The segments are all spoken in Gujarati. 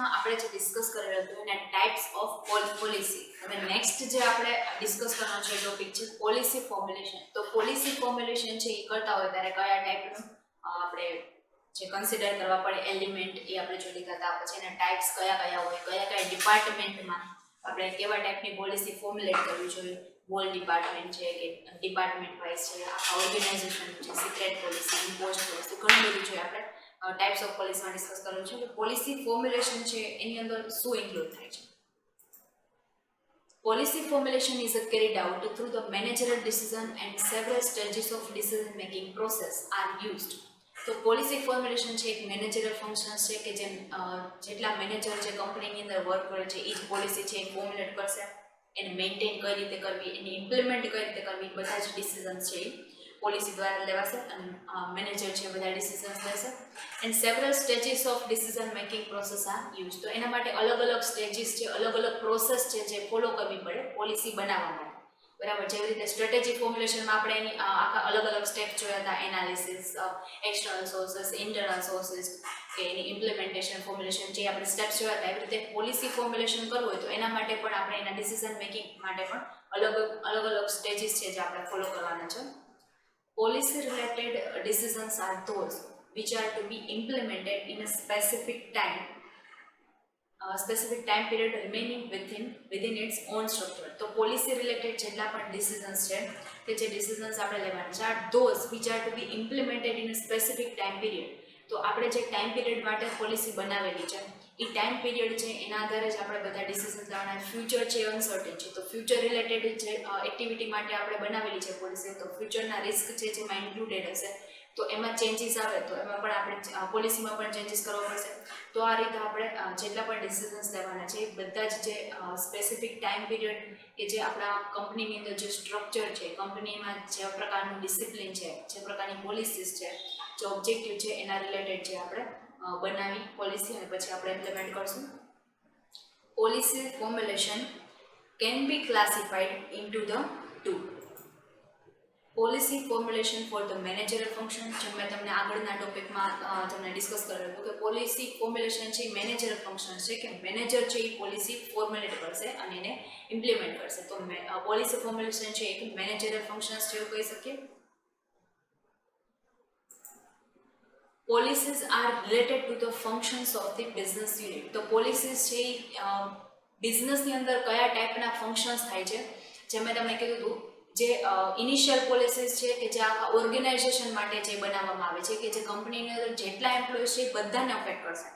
લેક્ચરમાં આપણે જે ડિસ્કસ કરેલું હતું એના ટાઈપ્સ ઓફ પોલિસી. હવે નેક્સ્ટ જે આપણે ડિસ્કસ કરવાનો છે ટોપિક છે પોલિસી ફોર્મ્યુલેશન. તો પોલિસી ફોર્મ્યુલેશન છે એ કરતા હોય ત્યારે કયા ટાઈપનું આપણે જે કન્સિડર કરવા પડે એલિમેન્ટ એ આપણે જોઈ લીધા હતા. પછી એના ટાઈપ્સ કયા કયા હોય, કયા કયા ડિપાર્ટમેન્ટમાં આપણે કેવા ટાઈપની પોલિસી ફોર્મ્યુલેટ કરવી જોઈએ. હોલ ડિપાર્ટમેન્ટ છે કે ડિપાર્ટમેન્ટ વાઇઝ છે, આખા ઓર્ગેનાઇઝેશન છે, સિક્રેટ પોલિસી, ઇમ્પોઝ પોલિસી, ઘણું બધું છે. આપણે ટાઈપ્સ ઓફ પોલિસીમાં ડિસ્કસ કરવું છે કે પોલિસી ફોર્મ્યુલેશન છે એની અંદર શું ઇન્ક્લુડ થાય છે. Policy formulation is carried out through the managerial decision and several stages of decision making process are used. તો પોલિસી ફોર્મ્યુલેશન છે એક મેનેજરિયલ ફંક્શન છે કે જેમ જેટલા મેનેજર જે કંપનીની અંદર વર્ક કરે છે એ જ પોલિસી છે એ ફોર્મ્યુલેટ કરશે. એને મેન્ટેન કઈ રીતે કરવી, એને ઇમ્પ્લિમેન્ટ કઈ રીતે કરવી, બધા જ ડિસિઝન્સ છે એ પોલિસી દ્વારા લેવાશે અને મેનેજર છે બધા ડિસિઝન્સ લેશે. And several stages of decision making process are use. તો એના માટે અલગ અલગ સ્ટેજીસ છે, અલગ અલગ પ્રોસેસ છે જે ફોલો કરવી પડે પોલિસી બનાવવા માટે. બરાબર. જેવી રીતે સ્ટ્રેટેજી ફોર્મ્યુલેશનમાં આપણે એની આખા અલગ અલગ સ્ટેપ જોયા હતા. Analysis, external sources, internal sources, કે એની ઇમ્પ્લિમેન્ટેશન, ફોર્મ્યુલેશન જે આપણે સ્ટેપ્સ જોયા હતા. એવી રીતે પોલિસી ફોર્મ્યુલેશન કરવું હોય તો એના માટે પણ આપણે એના ડિસિઝન મેકિંગ માટે પણ અલગ અલગ સ્ટેજીસ છે જે આપણે ફોલો કરવાના છે. Policy related decisions are those which are to be implemented in a specific time period remaining within its own structure. તો પોલિસી રિલેટેડ જેટલા પણ ડિસિઝન્સ છે કે જે ડિસિઝન્સ આપણે લેવાના છે are those which are to be implemented in a specific time period. તો આપણે જે ટાઈમ પીરિયડ માટે પોલિસી બનાવેલી છે એ ટાઈમ પીરિયડ છે એના આધારે જ આપણે બધા ડિસિઝન્સ લેવાના. ફ્યુચર છે અનસર્ટેન છે તો ફ્યુચર રિલેટેડ જે એક્ટિવિટી માટે આપણે બનાવેલી છે પોલિસી તો ફ્યુચરના રિસ્ક છે જેમાં ઇન્ક્લુડેડ હશે. તો એમાં ચેન્જીસ આવે તો એમાં પણ આપણે પોલિસીમાં પણ ચેન્જીસ કરવા પડશે. તો આ રીતે આપણે જેટલા પણ ડિસિઝન્સ લેવાના છે એ બધા જ જે સ્પેસિફિક ટાઈમ પીરિયડ કે જે આપણા કંપનીની અંદર જે સ્ટ્રક્ચર છે, કંપનીમાં જે પ્રકારનું ડિસિપ્લિન છે, જે પ્રકારની પોલિસીસ છે, જે ઓબ્જેક્ટિવ છે એના રિલેટેડ જે આપણે બનાવી પોલિસી અને પછી આપણે ઇમ્પ્લિમેન્ટ કરશું. Policy formulation can be classified into the two. Policy formulation for the managerial function, જેમ મેં તમને આગળના ટોપિકમાં તમને ડિસ્કસ કરેલું હતું કે પોલિસી ફોર્મ્યુલેશન છે એ મેનેજરિયલ ફંક્શન છે કે મેનેજર છે એ પોલિસી ફોર્મ્યુલેટ કરશે અને એને ઇમ્પ્લિમેન્ટ કરશે. તો પોલિસી ફોર્મ્યુલેશન છે એક મેનેજરિયલ ફંક્શન છે એવું કહી શકીએ. Policies are related to the functions of the business unit. તો પોલિસીસ છે બિઝનેસની અંદર કયા ટાઈપના ફંક્શન્સ થાય છે જે મેં તમને કીધું હતું. જે ઇનિશિયલ પોલિસીસ છે કે જે આખા ઓર્ગેનાઇઝેશન માટે જે બનાવવામાં આવે છે કે જે કંપનીની અંદર જેટલા એમ્પ્લોઈઝ છે એ બધાને અફેક્ટ કરશે.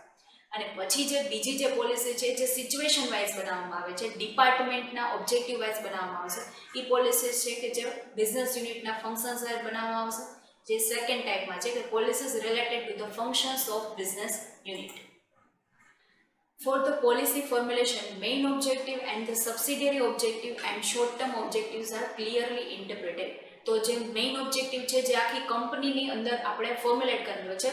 અને પછી જે બીજી જે પોલિસી છે જે સિચ્યુએશન વાઇઝ બનાવવામાં આવે છે, ડિપાર્ટમેન્ટના ઓબ્જેક્ટિવ વાઇઝ બનાવવામાં આવશે. એ પોલિસીસ છે કે જે બિઝનેસ યુનિટના ફંક્શન્સ વાઇઝ બનાવવામાં આવશે. જે સેકન્ડ ટાઈપમાં છે કે policies related to the functions of business unit. For the policy formulation, main objective and the subsidiary objective and short-term objectives are clearly interpreted. તો જે મેઇન ઓબ્જેક્ટિવ છે જે આખી કંપનીની અંદર આપણે ફોર્મ્યુલેટ કરેલો છે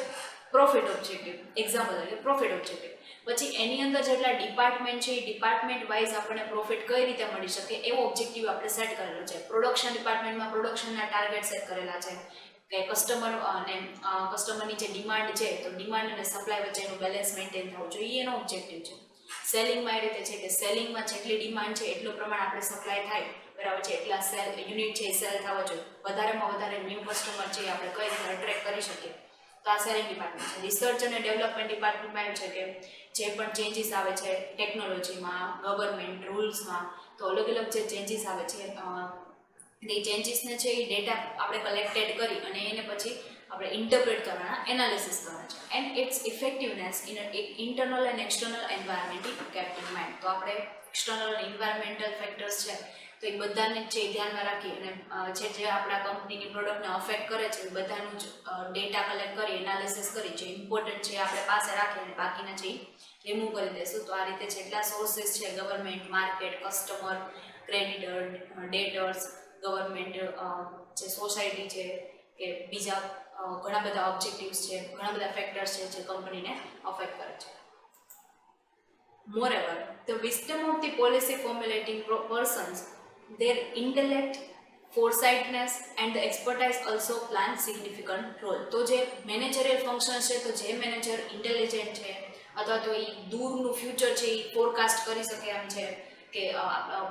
પ્રોફિટ ઓબ્જેક્ટિવ, એક્ઝામ્પલ એટલે પ્રોફિટ ઓબ્જેક્ટિવ. પછી એની અંદર જેટલા ડિપાર્ટમેન્ટ છે એ ડિપાર્ટમેન્ટ વાઇઝ આપણને પ્રોફિટ કઈ રીતે મળી શકે એવો ઓબ્જેક્ટિવ આપણે સેટ કરેલો છે. પ્રોડક્શન ડિપાર્ટમેન્ટમાં પ્રોડક્શનના ટાર્ગેટ સેટ કરેલા છે કે કસ્ટમરની જે ડિમાન્ડ છે તો ડિમાન્ડ અને સપ્લાય વચ્ચેનું બેલેન્સ મેન્ટેન થવું જોઈએ એનો ઓબ્જેક્ટિવ છે. સેલિંગમાં એ રીતે છે કે સેલિંગમાં જેટલી ડિમાન્ડ છે એટલું પ્રમાણ આપણે સપ્લાય થાય, બરાબર છે, એટલા યુનિટ છે એ સેલ થવા જોઈએ. વધારેમાં વધારે ન્યૂ કસ્ટમર છે આપણે કઈ રીતે અટ્રેક્ટ કરી શકીએ તો આ સેલિંગ ડિપાર્ટમેન્ટ છે. રિસર્ચ અને ડેવલપમેન્ટ ડિપાર્ટમેન્ટમાં એવું છે કે જે પણ ચેન્જીસ આવે છે ટેકનોલોજીમાં, ગવર્મેન્ટ રૂલ્સમાં, તો અલગ અલગ જે ચેન્જીસ આવે છે એ ચેન્જીસને છે એ ડેટા આપણે કલેક્ટેડ કરી અને એને પછી આપણે ઇન્ટરપ્રેટ કરવાના, એનાલિસિસ કરવાના છે. And it's effectiveness in internal and external environment kept in mind. તો આપણે એક્સટર્નલ અને ઇન્વાયરમેન્ટલ ફેક્ટર્સ છે તો એ બધાને છે એ ધ્યાનમાં રાખી અને જે આપણા કંપનીની પ્રોડક્ટને અફેક્ટ કરે છે એ બધાનું જ ડેટા કલેક્ટ કરી, એનાલિસિસ કરી, જે ઇમ્પોર્ટન્ટ છે આપણે પાસે રાખી અને બાકીના છે એ રિમૂવ કરી દઈશું. તો આ રીતે જેટલા સોર્સિસ છે government, market, customer, creditor, ડેટર્સ, government, જે સોસાયટી છે કે બીજા ઘણા બધા ઓબ્જેક્ટિવ્સ છે, ઘણા બધા ફેક્ટર્સ છે જે કંપનીને અફેક્ટ કરે છે. Moreover, the wisdom of the policy formulating persons, their intellect, foresightness and the expertise also play significant role. તો જે મેનેજરિયલ ફંક્શન છે તો જે મેનેજર ઇન્ટેલિજન્ટ છે અથવા તો એ દૂરનું ફ્યુચર છે એ ફોરકાસ્ટ કરી શકે એમ છે કે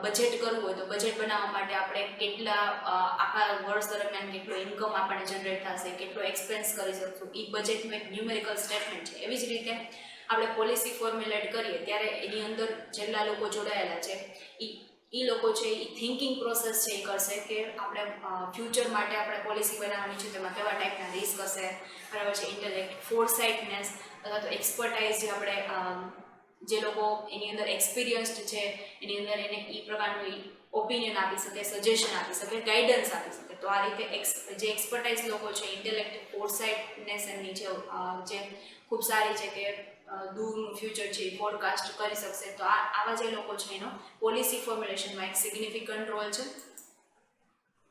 બજેટ કરવું હોય તો બજેટ બનાવવા માટે આપણે કેટલા આખા વર્ષ દરમિયાન કેટલો ઇન્કમ આપણને જનરેટ થશે, કેટલો એક્સપેન્સ કરી શકશું, એ બજેટનું એક ન્યુમેરિકલ સ્ટેટમેન્ટ છે. એવી જ રીતે આપણે પોલિસી ફોર્મ્યુલેટ કરીએ ત્યારે એની અંદર જેટલા લોકો જોડાયેલા છે એ લોકો છે એ થિંકિંગ પ્રોસેસ છે એ કરશે કે આપણે ફ્યુચર માટે આપણે પોલિસી બનાવવાની છે તેમાં કેવા ટાઈપના રિસ્ક હશે, બરાબર છે. ઇન્ટેલેક્ટ, ફોરસાઇટનેસ અથવા તો એક્સપર્ટાઇઝ જે આપણે જે લોકો એની અંદર એક્સપિરિયન્સ્ડ છે એની અંદર એને એ પ્રકારનું ઓપિનિયન આપી શકે, સજેશન આપી શકે, ગાઈડન્સ આપી શકે. તો આ રીતે જે એક્સપર્ટાઇઝ લોકો છે, ઇન્ટેલેક્ટ, ફોરસાઇટનેસ એમની જે ખૂબ સારી છે કે દૂરનું ફ્યુચર છે એ ફોરકાસ્ટ કરી શકશે. તો આવા જે લોકો છે એનો પોલિસી ફોર્મ્યુલેશનમાં એક સિગ્નિફિકન્ટ રોલ છે.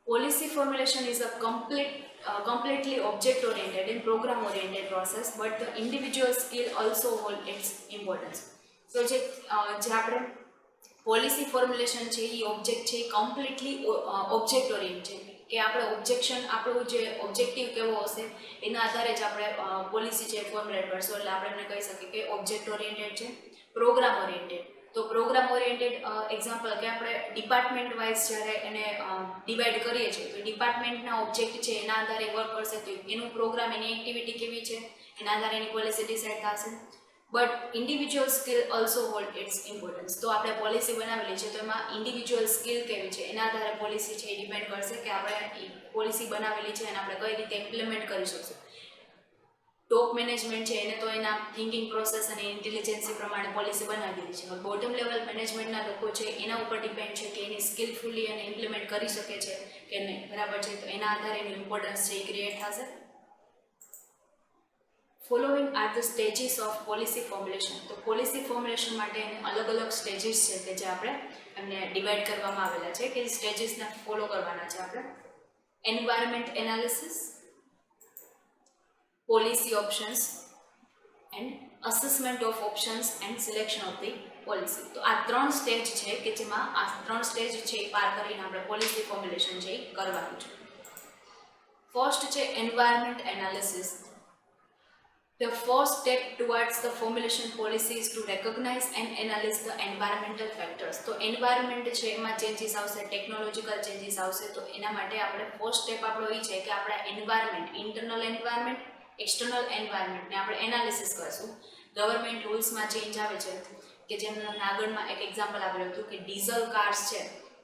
Policy formulation is a completely object-oriented and program-oriented process, but the individual skill also hold its importance. So, જે આપણે પોલિસી ફોર્મ્યુલેશન છે એ ઓબ્જેક્ટ છે એ કમ્પ્લીટલી ઓબ્જેક્ટ ઓરિએન્ટેડ છે કે આપણે આપણું જે ઓબ્જેક્ટિવ કેવો હશે એના આધારે જ આપણે પોલિસી છે ફોર્મ્યુલેટ કરશું. એટલે આપણે એને કહી શકીએ કે ઓબ્જેક્ટ ઓરિએન્ટેડ છે, પ્રોગ્રામ ઓરિએન્ટેડ. તો પ્રોગ્રામ ઓરિએન્ટેડ એક્ઝામ્પલ કે આપણે ડિપાર્ટમેન્ટ વાઇઝ જ્યારે એને ડિવાઈડ કરીએ છીએ તો ડિપાર્ટમેન્ટના ઓબ્જેક્ટ છે એના આધારે વર્ક કરશે તો એનું પ્રોગ્રામ, એની એક્ટિવિટી કેવી છે એના આધારે એની પોલિસી ડિસાઇડ થશે. But individual skill also hold its importance. તો આપણે પોલિસી બનાવેલી છે તો એમાં ઇન્ડિવિજ્યુઅલ સ્કિલ કેવી છે એના આધારે પોલિસી છે એ ડિપેન્ડ કરશે કે આપણે પોલિસી બનાવેલી છે અને આપણે કઈ રીતે ઇમ્પ્લિમેન્ટ કરી શકશું. ટોપ મેનેજમેન્ટ છે એને તો એના થિંકિંગ પ્રોસેસ અને ઇન્ટેલિજન્સી પ્રમાણે પોલિસી બનાવી દીધી છે. બોટમ લેવલ મેનેજમેન્ટના લોકો છે એના ઉપર ડિપેન્ડ છે કે એની સ્કિલફુલી અને ઇમ્પ્લિમેન્ટ કરી શકે છે કે નહીં, બરાબર છે. તો એના આધારે એનું ઇમ્પોર્ટન્સ છે એ ક્રિએટ થશે. Following are the stages of policy formulation. તો પોલિસી ફોર્મ્યુલેશન માટે અલગ અલગ સ્ટેજીસ છે કે જે આપણે એમને ડિવાઈડ કરવામાં આવેલા છે કે સ્ટેજીસને ફોલો કરવાના છે આપણે. Environment analysis, policy options and assessment of options and selection of the policy. તો આ ત્રણ સ્ટેજ છે કે જેમાં આ ત્રણ સ્ટેજ છે પાર કરીને આપણે પોલિસી ફોર્મ્યુલેશન છે કરવાનું છે. ફર્સ્ટ છે environment analysis. The first step towards the formulation policy is to recognize and analyze the environmental factors. તો એન્વાયરમેન્ટ છે એમાં ચેન્જીસ આવશે, ટેકનોલોજીકલ ચેન્જીસ આવશે. તો એના માટે આપણે ફર્સ્ટ સ્ટેપ આપણો એ છે કે આપણા એન્વાયરમેન્ટ, ઇન્ટરનલ એન્વાયરમેન્ટ, એક્સટર્નલ એન્વાયરમેન્ટને આપણે એનાલિસિસ કરશું. ગવર્મેન્ટ રૂલ્સમાં ચેન્જ આવે છે કે જેમ આગળમાં એક એક્ઝામ્પલ આપેલું હતું કે ડીઝલ કાર્સ છે.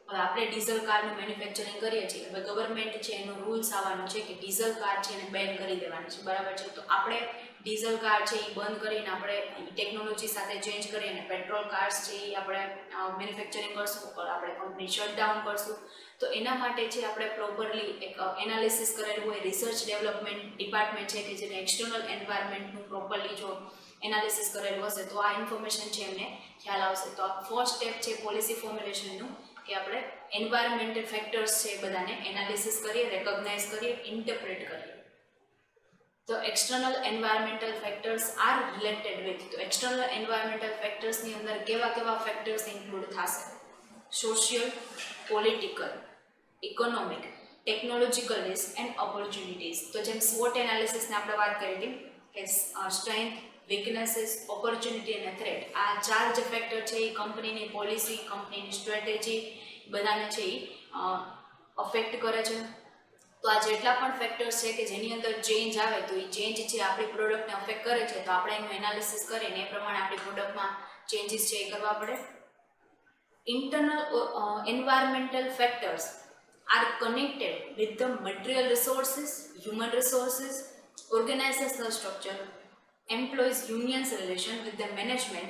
હવે આપણે ડીઝલ કારનું મેન્યુફેક્ચરિંગ કરીએ છીએ, હવે ગવર્મેન્ટ છે એનો રૂલ્સ આવવાનો છે કે ડીઝલ કાર છે એને બેન કરી દેવાની છે, બરાબર છે. તો આપણે ડીઝલ કાર છે એ બંધ કરીને આપણે ટેકનોલોજી સાથે ચેન્જ કરીને પેટ્રોલ કાર્સ છે એ આપણે મેન્યુફેક્ચરિંગ કરશું, આપણે કંપની શટડાઉન કરશું. તો એના માટે છે આપણે પ્રોપરલી એક એનાલિસિસ કરેલું હોય, રિસર્ચ ડેવલપમેન્ટ ડિપાર્ટમેન્ટ છે કે જેને એક્સટર્નલ એન્વાયરમેન્ટનું પ્રોપરલી જો એનાલિસિસ કરેલું હશે તો આ ઇન્ફોર્મેશન છે એમને ખ્યાલ આવશે. તો આ ફર્સ્ટ સ્ટેપ છે પોલિસી ફોર્મ્યુલેશનનું કે આપણે એન્વાયરમેન્ટલ ફેક્ટર્સ છે બધાને એનાલિસિસ કરીએ, રેકોગ્નાઇઝ કરીએ, ઇન્ટરપ્રેટ કરીએ. તો external environmental factors R related with. તો એક્સટર્નલ એન્વાયરમેન્ટલ ફેક્ટર્સની અંદર કેવા ફેક્ટર્સ ઇન્ક્લુડ થશે? Social, political, economic, technological risk and opportunities. તો જેમ SWOT એનાલિસિસને આપણે વાત કરી હતી કે સ્ટ્રેન્થ, વીકનેસીસ, ઓપોર્ચ્યુનિટી અને થ્રેટ, આ ચાર જે ફેક્ટર છે એ કંપનીની પોલિસી, કંપનીની સ્ટ્રેટેજી બધાને છે એ અફેક્ટ કરે છે. તો આ જેટલા પણ ફેક્ટર્સ છે કે જેની અંદર ચેન્જ આવે તો એ ચેન્જ છે આપણી પ્રોડક્ટને અફેક્ટ કરે છે તો આપણે એનું એનાલિસિસ કરીને એ પ્રમાણે આપણી પ્રોડક્ટમાં ચેન્જીસ છે એ કરવા પડે. Internal environmental factors are connected with the material resources, human resources, organizational structure, employees unions relation with the management,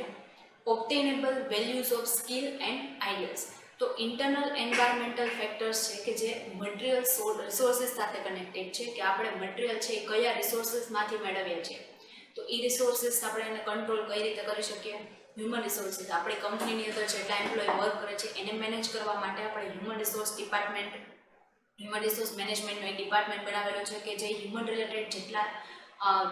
obtainable values of skill and ideas. તો ઇન્ટરનલ એન્વાયરમેન્ટલ ફેક્ટર્સ છે કે જે મટીરિયલ રિસોર્સિસ સાથે કનેક્ટેડ છે કે આપણે મટીરિયલ છે એ કયા રિસોર્સિસમાંથી મેળવીએ છીએ. તો એ રિસોર્સિસ આપણે એને કંટ્રોલ કઈ રીતે કરી શકીએ. હ્યુમન રિસોર્સિસ, આપણી કંપનીની અંદર જેટલા એમ્પ્લોય વર્ક કરે છે એને મેનેજ કરવા માટે આપણે human resource department, human resource મેનેજમેન્ટનો એક ડિપાર્ટમેન્ટ બનાવેલો છે કે જે હ્યુમન રિલેટેડ જેટલા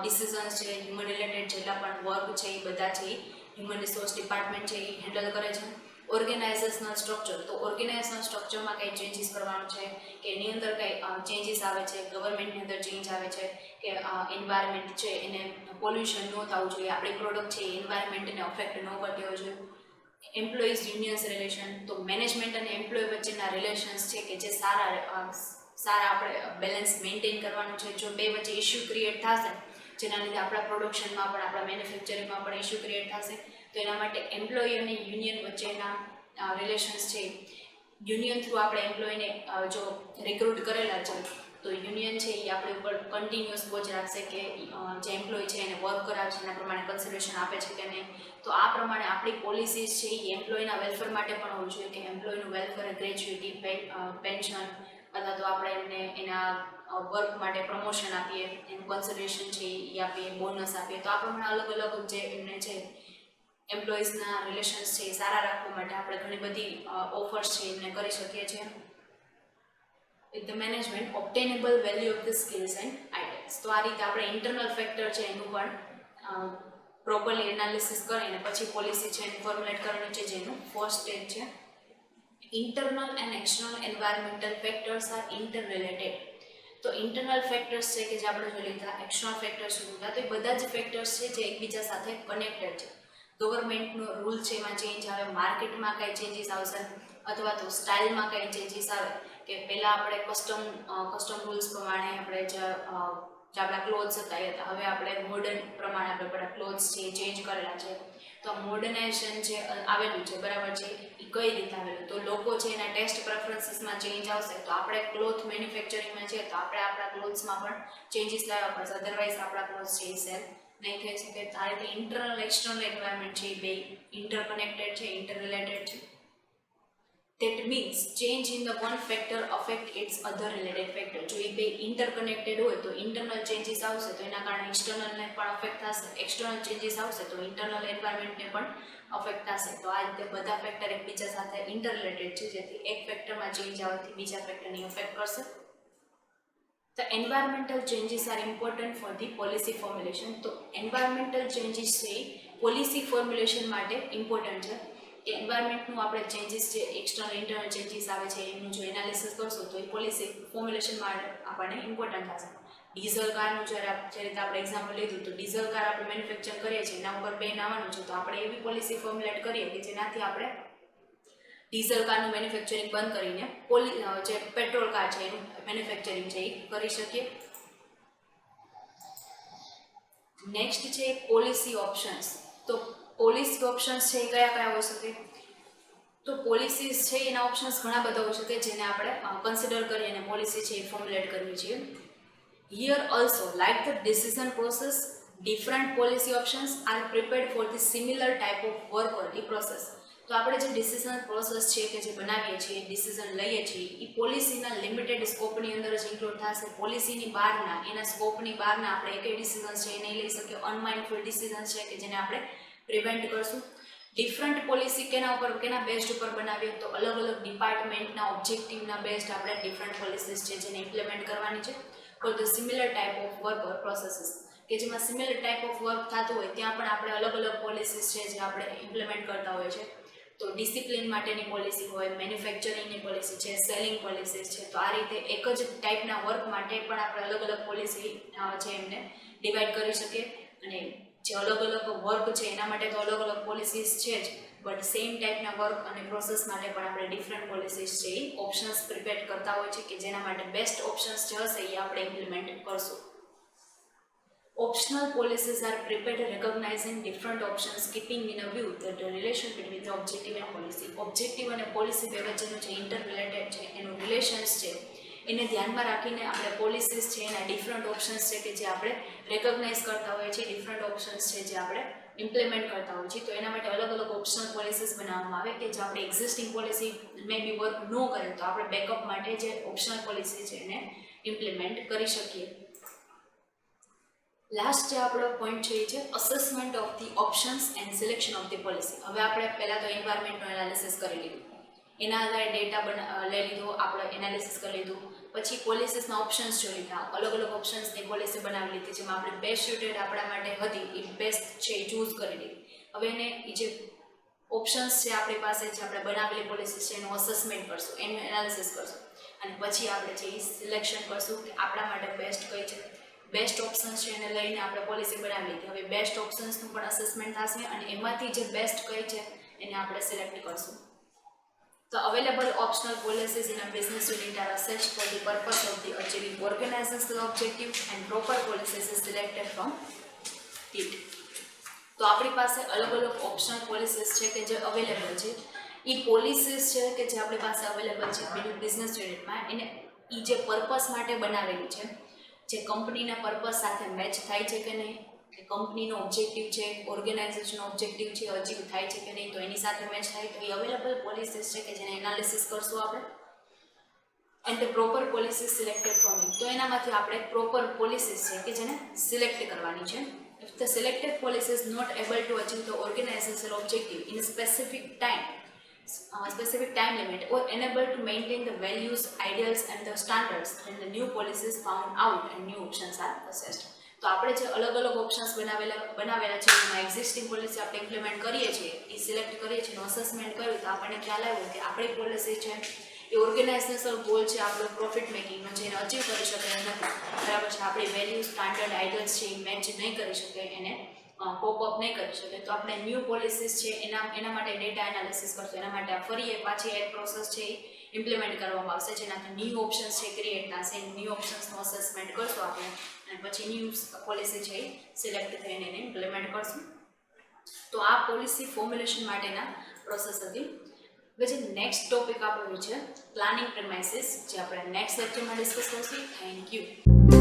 ડિસિઝન્સ છે, હ્યુમન રિલેટેડ જેટલા પણ વર્ક છે એ બધા છે એ હ્યુમન રિસોર્સ ડિપાર્ટમેન્ટ છે એ હેન્ડલ કરે છે. ઓર્ગેનાઇઝેશનલ સ્ટ્રક્ચર, તો ઓર્ગેનાઇઝેશનલ સ્ટ્રક્ચરમાં કંઈ ચેન્જીસ કરવાનું છે કે એની અંદર કંઈ ચેન્જીસ આવે છે, ગવર્મેન્ટની અંદર ચેન્જ આવે છે કે એન્વાયરમેન્ટ છે એને પોલ્યુશન ન થવું જોઈએ, આપણી પ્રોડક્ટ છે એ એન્વાયરમેન્ટને અફેક્ટ ન કરતી હોવી જોઈએ. એમ્પ્લોઈઝ યુનિયન્સ રિલેશન, તો મેનેજમેન્ટ અને એમ્પ્લોય વચ્ચેના રિલેશન્સ છે કે જે સારા આપણે બેલેન્સ મેન્ટેન કરવાનું છે. જો બે વચ્ચે ઇસ્યુ ક્રિએટ થશે જેના લીધે આપણા પ્રોડક્શનમાં પણ આપણા મેન્યુફેક્ચરિંગમાં પણ ઇસ્યુ ક્રિએટ થશે, તો એના માટે એમ્પ્લોય અને યુનિયન વચ્ચેના રિલેશન્સ છે, યુનિયન થ્રુ આપણે એમ્પ્લોયને જો રિક્રુટ કરેલા છે તો યુનિયન છે એ આપણી ઉપર કન્ટિન્યુઅસ વોચ રાખશે કે જે એમ્પ્લોય છે એને વર્ક કરાવે છે એના પ્રમાણે કન્સિડરેશન આપે છે કે નહીં. તો આ પ્રમાણે આપણી પોલિસીસ છે એ એમ્પ્લોયના વેલફેર માટે પણ હોવું જોઈએ કે એમ્પ્લોયનું વેલફેર, ગ્રેચ્યુટી, પેન્શન, અથવા તો આપણે એમને એના વર્ક માટે પ્રમોશન આપીએ, એનું કન્સિડરેશન છે એ આપીએ, બોનસ આપીએ. તો આ પ્રમાણે અલગ અલગ જે એમને છે એમ્પ્લોઈઝના રિલેશન્સ છે એ સારા રાખવા માટે આપણે ઘણી બધી ઓફર્સ છે એમને કરી શકીએ છીએ. With the management obtainable value of the skills and ideas, તો આ રીતે આપણે ઇન્ટરનલ ફેક્ટર છે એનું પણ પ્રોપરલી એનાલિસિસ કરીને પછી પોલિસી છે એને ફોર્મ્યુલેટ કરવાની છે, જેનું ફર્સ્ટ સ્ટેજ છે. Internal and external environmental factors are interrelated. તો ઇન્ટરનલ ફેક્ટર્સ છે કે જે આપણે જો લીધા, એક્સટર્નલ ફેક્ટર્સ લીધા, તો એ બધા જ ફેક્ટર્સ છે જે એકબીજા સાથે કનેક્ટેડ છે. ગવર્મેન્ટનો રૂલ છે એમાં ચેન્જ આવે, માર્કેટમાં કંઈ ચેન્જીસ આવશે, અથવા તો સ્ટાઇલમાં કંઈ ચેન્જીસ આવે કે પહેલાં આપણે કસ્ટમ રૂલ્સ પ્રમાણે આપણે જે આપણા ક્લોથ્સ હતા એ હતા, હવે આપણે મોડર્ન પ્રમાણે આપણે બધા ક્લોથ્સ છે એ ચેન્જ કરેલા છે. તો મોડર્નાઇઝેશન જે આવેલું છે બરાબર છે એ કઈ રીતે આવેલું, તો લોકો છે એના ટેસ્ટ પ્રેફરન્સીસમાં ચેન્જ આવશે, તો આપણે ક્લોથ મેન્યુફેક્ચરિંગમાં છે તો આપણે આપણા ક્લોથ્સમાં પણ ચેન્જીસ લાવવા પડશે, અધરવાઇઝ આપણા ક્લોથ્સ છે એ સેલ નહીં થઈ શકે. આ રીતે ઇન્ટરનલ એક્સટર્નલ એન્વાયરમેન્ટ છે એ બે ઇન્ટરકનેક્ટેડ છે, ઇન્ટરરિલેટેડ છે. That means change in the one factor affect its other related factor. જો એ બે ઇન્ટરકનેક્ટેડ હોય તો ઇન્ટરનલ ચેન્જીસ આવશે તો એના કારણે એક્સટર્નલને પણ અફેક્ટ થશે, એક્સટર્નલ ચેન્જીસ આવશે તો ઇન્ટરનલ એન્વાયરમેન્ટને પણ અફેક્ટ થશે. તો આ રીતે બધા ફેક્ટર એકબીજા સાથે ઇન્ટરરિલેટેડ છે, જેથી એક ફેક્ટરમાં ચેન્જ આવવાથી બીજા ફેક્ટરની અફેક્ટ કરશે. The environmental changes are important for the policy formulation. તો એન્વાયરમેન્ટલ ચેન્જીસ છે પોલિસી ફોર્મ્યુલેશન માટે ઇમ્પોર્ટન્ટ છે. કે એન્વાયરમેન્ટનું આપણે ચેન્જીસ જે એક્સટર્નલ ઇન્ટરનલ ચેન્જીસ આવે છે એનું જો એનાલિસિસ કરશું તો એ પોલિસી ફોર્મ્યુલેશન માટે આપણને ઇમ્પોર્ટન્ટ થશે. ડીઝલ કારનું જે રીતે આપણે એક્ઝામ્પલ લીધું, તો ડીઝલ કાર આપણે મેન્યુફેક્ચર કરીએ છીએ એના ઉપર બેન આવવાનું છે, તો આપણે એવી પોલિસી ફોર્મ્યુલેટ કરીએ કે જેનાથી આપણે ડીઝલ કારનું મેન્યુફેક્ચરિંગ બંધ કરીને જે પેટ્રોલ કાર છે એનું મેન્યુફેક્ચરિંગ છે એ કરી શકીએ. નેક્સ્ટ છે પોલિસી ઓપ્શન્સ. તો પોલિસી ઓપ્શન્સ છે એ કયા કયા હોઈ શકે, તો પોલિસીસ છે એના ઓપ્શન્સ ઘણા બધા હોઈ શકે જેને આપણે કન્સિડર કરી અને પોલિસી છે એ ફોર્મ્યુલેટ કરવી છીએ. Here also like the decision process, different policy options R prepared for the similar type of work or the process. તો આપણે જે ડિસિઝન પ્રોસેસ છે કે જે બનાવીએ છીએ, ડિસિઝન લઈએ છીએ, એ પોલિસીના લિમિટેડ સ્કોપની અંદર જ ઇન્ક્લુડ થશે. પોલિસીની બહારના, એના સ્કોપની બહારના આપણે એક ડિસિઝન્સ છે એ નહીં લઈ શકીએ. અનમાઇન્ડફુલ ડિસિઝન્સ છે કે જેને આપણે પ્રિવેન્ટ કરશું. ડિફરન્ટ પોલિસી કેના બેઝડ ઉપર બનાવીએ, તો અલગ અલગ ડિપાર્ટમેન્ટના ઓબ્જેક્ટિવના બેઝડ આપણે ડિફરન્ટ પોલિસીસ છે જેને ઇમ્પ્લિમેન્ટ કરવાની છે. For the similar type of work or processes, કે જેમાં સિમિલર ટાઈપ ઓફ વર્ક થતું હોય ત્યાં પણ આપણે અલગ અલગ પોલિસીસ છે જે આપણે ઇમ્પ્લિમેન્ટ કરતા હોય છે. તો ડિસિપ્લિન માટેની પોલિસી હોય, મેન્યુફેક્ચરિંગની પોલિસી છે, સેલિંગ પોલિસીસ છે. તો આ રીતે એક જ ટાઈપના વર્ક માટે પણ આપણે અલગ અલગ પોલિસી છે એમને ડિવાઈડ કરી શકીએ. અને જે અલગ અલગ વર્ક છે એના માટે તો અલગ અલગ પોલિસીસ છે જ, બટ સેમ ટાઈપના વર્ક અને પ્રોસેસ માટે પણ આપણે ડિફરન્ટ પોલિસીસ છે એ ઓપ્શન્સ પ્રિપેર કરતા હોય છે કે જેના માટે બેસ્ટ ઓપ્શન્સ જે હશે એ આપણે ઇમ્પ્લિમેન્ટ કરશું. Optional policies are prepared recognizing different options, keeping in a view that the relation between the objective and policy. Objective અને policy બે વચ્ચેનું જે ઇન્ટરરિલેટેડ છે એનું રિલેશન્સ છે એને ધ્યાનમાં રાખીને આપણે પોલિસીસ છે એના ડિફરન્ટ ઓપ્શન્સ છે કે જે આપણે રેકોગ્નાઇઝ કરતા હોઈએ છીએ, ડિફરન્ટ ઓપ્શન્સ છે જે આપણે ઇમ્પ્લિમેન્ટ કરતા હોઈએ છીએ. તો એના માટે અલગ અલગ ઓપ્શનલ પોલિસીસ બનાવવામાં આવે કે જે આપણે એક્ઝિસ્ટિંગ પોલિસી મે બી વર્ક ન કરે તો આપણે બેકઅપ માટે જે ઓપ્શનલ પોલિસી છે એને ઇમ્પ્લિમેન્ટ કરી શકીએ. લાસ્ટ જે આપણો પોઈન્ટ છે એ છે assessment of the options and selection of the policy. હવે આપણે પહેલાં તો એન્વાયરમેન્ટનું એનાલિસિસ કરી લીધું, એના આધારે ડેટા લઈ લીધો, આપણે એનાલિસિસ કરી લીધું, પછી પોલિસીસના ઓપ્શન્સ જોઈ લીધા, અલગ અલગ ઓપ્શન્સની પોલિસી બનાવી લીધી જેમાં આપણે બેસ્ટ સ્યુટેડ આપણા માટે હતી એ બેસ્ટ છે એ ચૂઝ કરી લીધી. હવે એને એ જે ઓપ્શન્સ છે આપણી પાસે, જે આપણે બનાવેલી પોલિસી છે એનું અસેસમેન્ટ કરશું, એનું એનાલિસિસ કરશું, અને પછી આપણે છે એ સિલેક્શન કરશું કે આપણા માટે બેસ્ટ કઈ છે. બેસ્ટ ઓપ્શન્સ છે એને લઈને આપણે પોલિસી બનાવી લીધી. હવે બેસ્ટ ઓપ્શન્સનું પણ અસેસમેન્ટ થશે અને એમાંથી જે બેસ્ટ કઈ છે એને આપણે સિલેક્ટ કરશું. The available optional policies in a business unit are assessed for the purpose of the achieving organizational objective and proper policies is selected from it. તો આપણી પાસે અલગ અલગ ઓપ્શનલ પોલિસીસ છે કે જે અવેલેબલ છે. એ પોલિસીસ છે કે જે આપણી પાસે અવેલેબલ છે બિઝનેસ યુનિટમાં, એને એ જે પર્પસ માટે બનાવેલી છે, જે કંપનીના પર્પસ સાથે મેચ થાય છે કે નહીં, કે કંપનીનો ઓબ્જેક્ટિવ છે, ઓર્ગેનાઇઝેશનનો ઓબ્જેક્ટિવ છે અચીવ થાય છે કે નહીં, તો એની સાથે મેચ થાય તો એ અવેલેબલ પોલિસીસ છે કે જેને એનાલિસિસ કરશું આપણે. And the proper policies selected from it. તો એનામાંથી આપણે પ્રોપર પોલિસીસ છે કે જેને સિલેક્ટ કરવાની છે. If the selected policy is not able to achieve the organizational objective in a specific time limit or unable to maintain the values, ideals and the standards, then the new policy is found out and new options are assessed. તો આપણે જે અલગ અલગ ઓપ્શન્સ બનાવેલા છે એમાં એક્ઝિસ્ટિંગ પોલિસી આપણે ઇમ્પ્લિમેન્ટ કરીએ છીએ, એ સિલેક્ટ કરીએ છીએ, અસેસમેન્ટ કર્યું તો આપણને ખ્યાલ આવ્યો કે આપણી પોલિસી છે એ ઓર્ગેનાઇઝેશનલ ગોલ છે આપણો પ્રોફિટ મેકિંગનો, જેને અચીવ કરી શકે નથી, બરાબર છે. આપણી વેલ્યુ, સ્ટાન્ડર્ડ, આઇડલ્સ છે એ મેચ નહીં કરી શકે, એને કોપ અપ નહીં કરી શકે, તો આપણે ન્યૂ પોલિસીસ છે એના માટે ડેટા એનાલિસિસ કરશું. એના માટે ફરી પાછી એક પ્રોસેસ છે એ ઇમ્પ્લિમેન્ટ કરવામાં આવશે, જેનાથી ન્યૂ ઓપ્શન્સ છે ક્રિએટ થશે. ન્યૂ ઓપ્શન્સનું અસેસમેન્ટ કરશું આપણે અને પછી ન્યૂ પોલિસી છે એ સિલેક્ટ થઈને એને ઇમ્પ્લિમેન્ટ કરશું. તો આ પોલિસી ફોર્મ્યુલેશન માટેના પ્રોસેસ હતી. હવે જે નેક્સ્ટ ટોપિક આપણું છે પ્લાનિંગ પ્રેમાઇસીસ, જે આપણે નેક્સ્ટ લેક્ચરમાં ડિસ્કસ કરશું. Thank you.